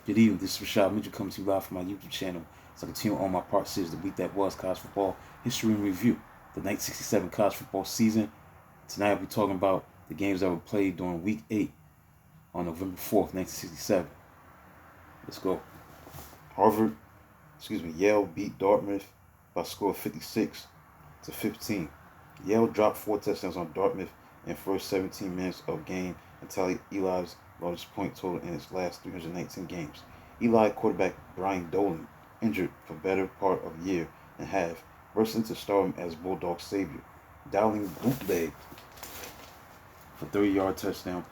Good evening, this is Rashad Mitchell coming to you live from my YouTube channel. So I continue on my part series, The Week That Was College Football History and Review, the 1967 college football season. Tonight I'll be talking about the games that were played during Week 8 on November 4th, 1967. Let's go. Yale beat Dartmouth by a score of 56-15. Yale dropped 4 touchdowns on Dartmouth in the first 17 minutes of game and tallied Eli's largest point total in its last 319 games. Eli quarterback Brian Dolan, injured for better part of a year and a half, burst into stardom as Bulldog savior. Dowling bootlegged for 30-yard touchdown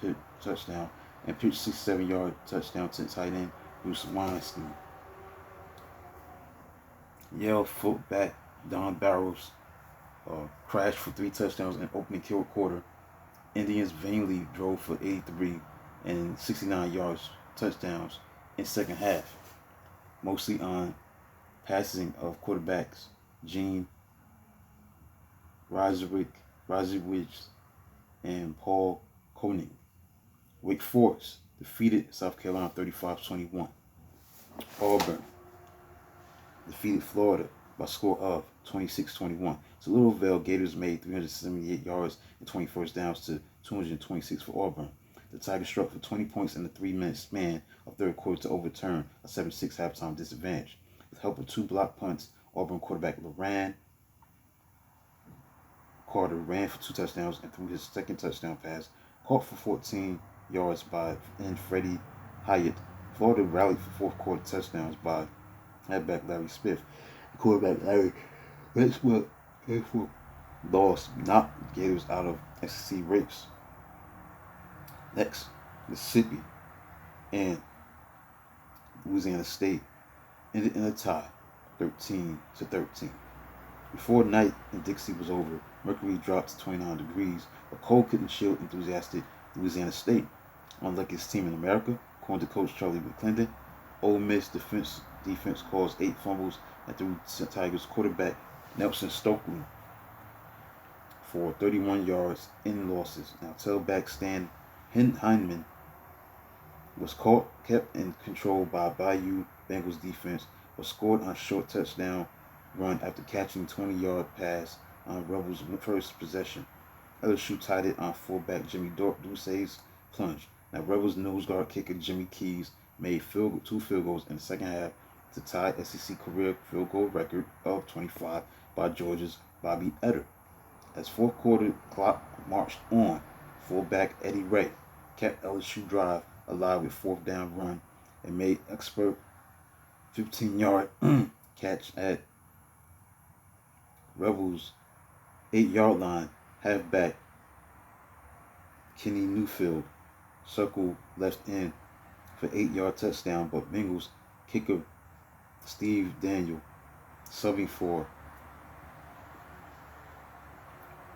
and pitched 67-yard touchdown to tight end Bruce Weinstein. Yale fullback Don Barrows crashed for 3 touchdowns in opening quarter. Indians vainly drove for 83 and 69 yards touchdowns in second half, mostly on passing of quarterbacks Gene Rosewicz and Paul Koenig. Wake Forest defeated South Carolina 35-21. Auburn defeated Florida by a score of 26-21. So Littleville Gators made 378 yards and 20 first downs to 226 for Auburn. The Tigers struck for 20 points in the 3-minute span of third quarter to overturn a 7-6 halftime disadvantage. With help of 2 block punts, Auburn quarterback Loran Carter ran for 2 touchdowns and threw his second touchdown pass, caught for 14 yards by Freddie Hyatt. Florida rallied for fourth quarter touchdowns by halfback Larry Smith. Quarterback Larry Richmond loss knocked Gators out of SEC race. Next, Mississippi and Louisiana State ended in a tie, 13-13. Before night in Dixie was over, mercury dropped to 29 degrees, but cold couldn't chill enthusiastic Louisiana State. Unluckiest team in America, according to Coach Charlie McClendon, Ole Miss defense caused 8 fumbles and threw Tigers quarterback Nelson Stokely for 31 yards in losses. Now tailback Stan Heineman was kept in control by Bayou Bengals defense, but scored on a short touchdown run after catching a 20-yard pass on Rebels' first possession. LSU tied it on fullback Jimmy Ducey's plunge. Now Rebels nose guard kicker Jimmy Keys made 2 field goals in the second half to tie SEC career field goal record of 25 by Georgia's Bobby Etter. As fourth quarter clock marched on, fullback Eddie Ray kept LSU drive alive with 4th down run and made expert 15-yard catch at Rebels' 8-yard line. Halfback Kenny Newfield circled left end for 8-yard touchdown, but Bengals kicker Steve Daniel, subbing for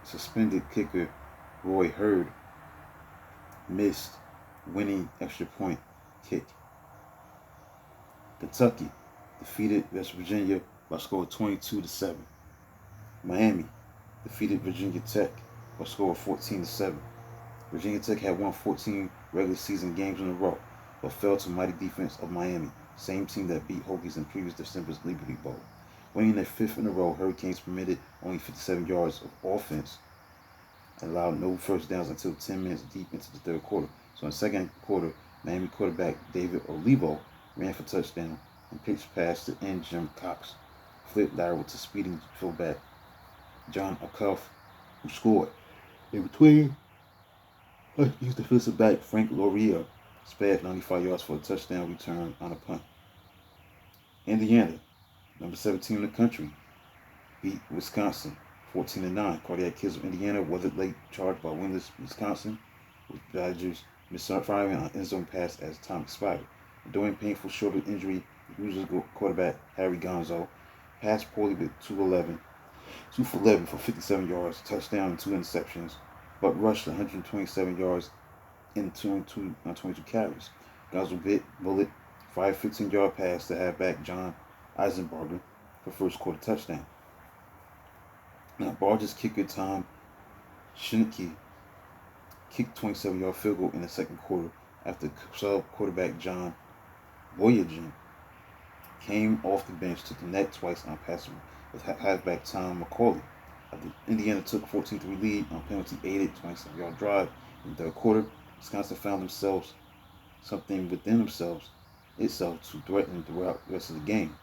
suspended kicker Roy Hurd, missed winning extra point kick. Kentucky defeated West Virginia by a score of 22-7. Miami defeated Virginia Tech by a score of 14-7. Virginia Tech had won 14 regular season games in a row, but fell to mighty defense of Miami, same team that beat Hokies in previous December's Liberty Bowl. Winning their 5th in a row, Hurricanes permitted only 57 yards of offense and allowed no first downs until 10 minutes deep into the third quarter. So in the second quarter, Miami quarterback David Olivo ran for touchdown and pitched past to end Jim Cox, flipped lateral to speeding fullback John Acuff, who scored. In between, defensive back Frank Loria spared 95 yards for a touchdown return on a punt. Indiana, number 17 in the country, beat Wisconsin 14-9. Cardiac Kids of Indiana weathered late charge by winless Wisconsin, with Badgers misfiring on end zone pass as time expired. During painful shoulder injury, Hoosiers quarterback Harry Gonzo passed poorly with 2 for 11 for 57 yards, touchdown and 2 interceptions, but rushed 127 yards in 22 carries. Gonzo bullet fired 15-yard pass to halfback John Eisenbarger for first quarter touchdown. Now Barge's kicker Tom Shinnicky kicked 27-yard field goal in the second quarter after sub quarterback John Boyajian came off the bench, took the net twice on passing with halfback Tom McCauley. After Indiana took a 14-3 lead on penalty-aided 27-yard drive in the third quarter, Wisconsin found themselves something within itself to threaten throughout the rest of the game.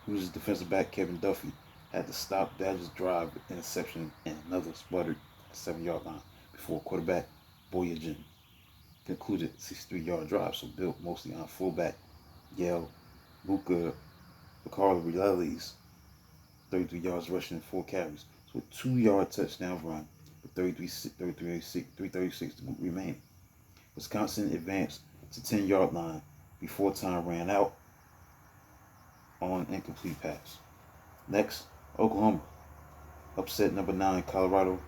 Hoosiers defensive back Kevin Duffy had to stop Badgers' drive with interception and another sputtered at the 7-yard line before quarterback Boyajian concluded a 63-yard drive, so built mostly on fullback Yale Luca Vicarelli's 33 yards rushing and 4 carries. So a 2-yard touchdown run with 336 remaining. Wisconsin advanced to 10-yard line before time ran out on incomplete pass. Next, Oklahoma upset number 9 Colorado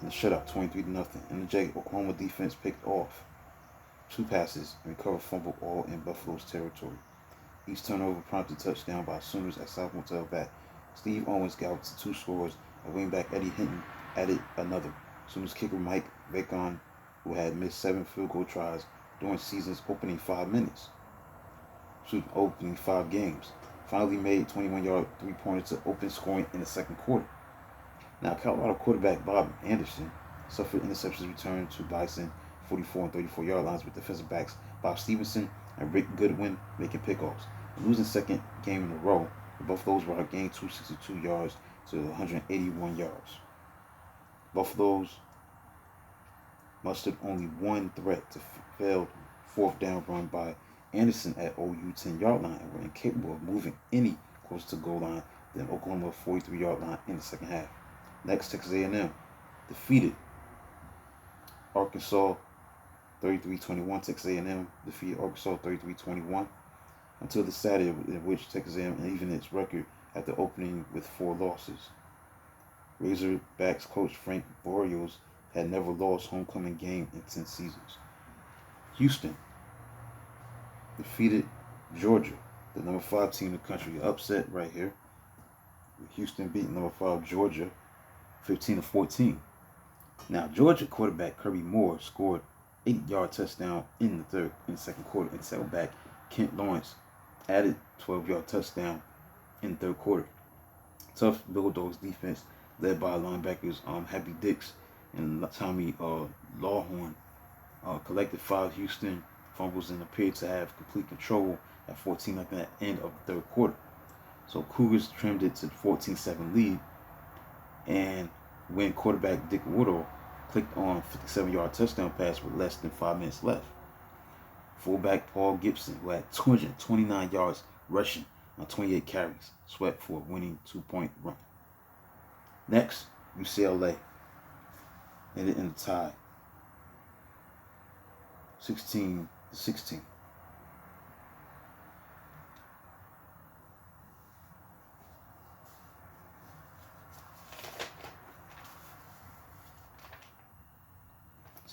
in the shutout 23-0. In the Jake, Oklahoma defense picked off 2 passes and recovered fumble all in Buffalo's territory. Each turnover prompted a touchdown by Sooners at sophomore tailback Steve Owens got to 2 scores, and wingback Eddie Hinton added another. Sooners kicker Mike Bacon, who had missed 7 field goal tries during the season's opening 5 games, finally made 21-yard 3-pointer to open scoring in the second quarter. Now, Colorado quarterback Bob Anderson suffered interceptions returned to Bison 44 and 34-yard lines with defensive backs Bob Stevenson and Rick Goodwin making pickoffs. Losing second game in a row, the Buffaloes were outgained 262 yards to 181 yards. Buffaloes mustered only one threat to failed 4th down run by Anderson at OU 10-yard line and were incapable of moving any closer to goal line than Oklahoma 43-yard line in the second half. Next, Texas A&M defeated Arkansas 33-21. Texas A&M defeated Arkansas 33-21 until the Saturday, in which Texas A&M evened its record after opening with 4 losses. Razorbacks coach Frank Boreals had never lost homecoming game in 10 seasons. Houston defeated Georgia, the number 5 team in the country. Upset right here. Houston beating number 5 Georgia 15-14. Now, Georgia quarterback Kirby Moore scored 8-yard touchdown in the second quarter, and tailback Kent Lawrence added 12-yard touchdown in the third quarter. Tough Bulldogs defense led by linebackers Happy Dix and Tommy Lawhorn collected 5 Houston fumbles and appeared to have complete control at 14 at the end of the third quarter. So Cougars trimmed it to 14-7 lead, and when quarterback Dick Woodall clicked on a 57-yard touchdown pass with less than 5 minutes left. Fullback Paul Gibson, who had 229 yards rushing on 28 carries, swept for a winning 2-point run. Next, UCLA ended in a tie, 16-16.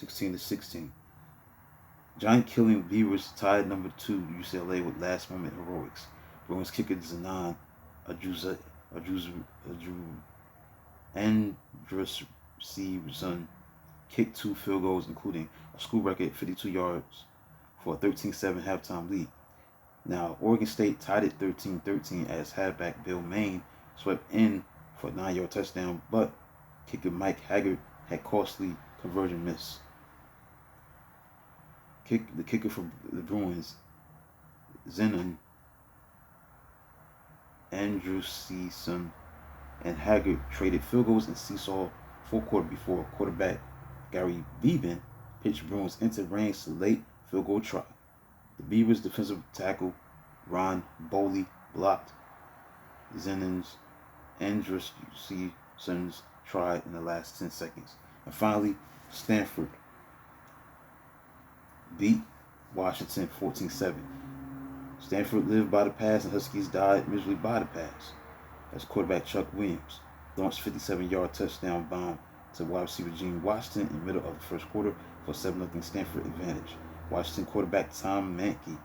16-16. Giant killing Beavers tied number 2 UCLA with last-moment heroics. Bruins kicker Zenon Andrusson kicked 2 field goals, including a school record 52 yards for a 13-7 halftime lead. Now, Oregon State tied it 13-13 as halfback Bill Main swept in for a 9-yard touchdown, but kicker Mike Haggard had costly conversion miss. The kicker for the Bruins, Zenon Andrusson, and Haggard traded field goals and seesaw 4 quarters before quarterback Gary Beeben pitched Bruins into range to late field goal try. The Beavers defensive tackle Ron Boley blocked Zenon's Andrusson's try in the last 10 seconds. And finally, Stanford beat Washington 14-7. Stanford lived by the pass and Huskies died miserably by the pass, as quarterback Chuck Williams launched a 57-yard touchdown bomb to wide receiver Gene Washington in the middle of the first quarter for a 7-0 Stanford advantage. Washington quarterback Tom Mankey,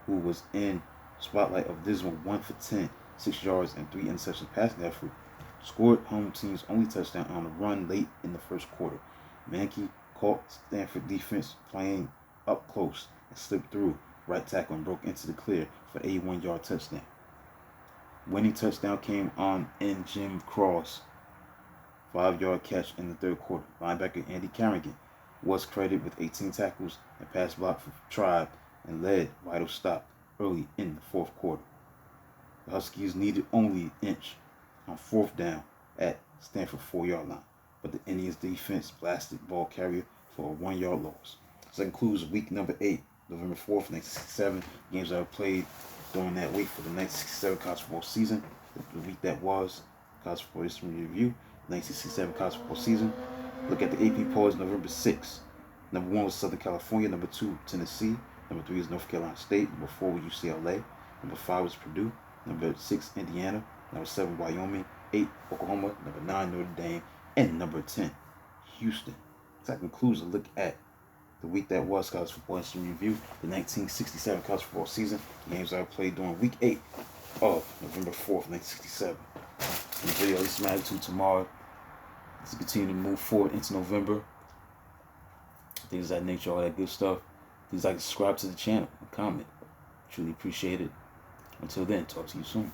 who was in spotlight of dismal 1 for 10, 6 yards and 3 interceptions passing effort, scored home team's only touchdown on a run late in the first quarter. Mankey caught Stanford defense playing up close and slipped through right tackle and broke into the clear for 81-yard touchdown. Winning touchdown came on in Jim Cross 5-yard catch in the third quarter. Linebacker Andy Carrigan was credited with 18 tackles and pass block for Tribe and led vital stop early in the fourth quarter. The Huskies needed only an inch on fourth down at Stanford 4-yard line, but the Indians defense blasted ball carrier for a 1-yard loss. So that concludes week number 8, November 4th, 1967. Games that were played during that week for the 1967 college football season. The week that was college football history review, 1967 college football season. Look at the AP polls November 6th. Number 1 was Southern California. Number 2, Tennessee. Number 3 is North Carolina State. Number 4 was UCLA. Number 5 was Purdue. Number 6, Indiana. Number 7, Wyoming. 8, Oklahoma. Number 9, Notre Dame. And number 10, Houston. So that concludes a look at the week that was college football history review, the 1967 college football season. The games that were played during week 8 of November 4th, 1967. In the video, this is my attitude tomorrow. Let's continue to move forward into November. Things of that nature, all that good stuff. Please like, subscribe to the channel, and comment. Truly appreciate it. Until then, talk to you soon.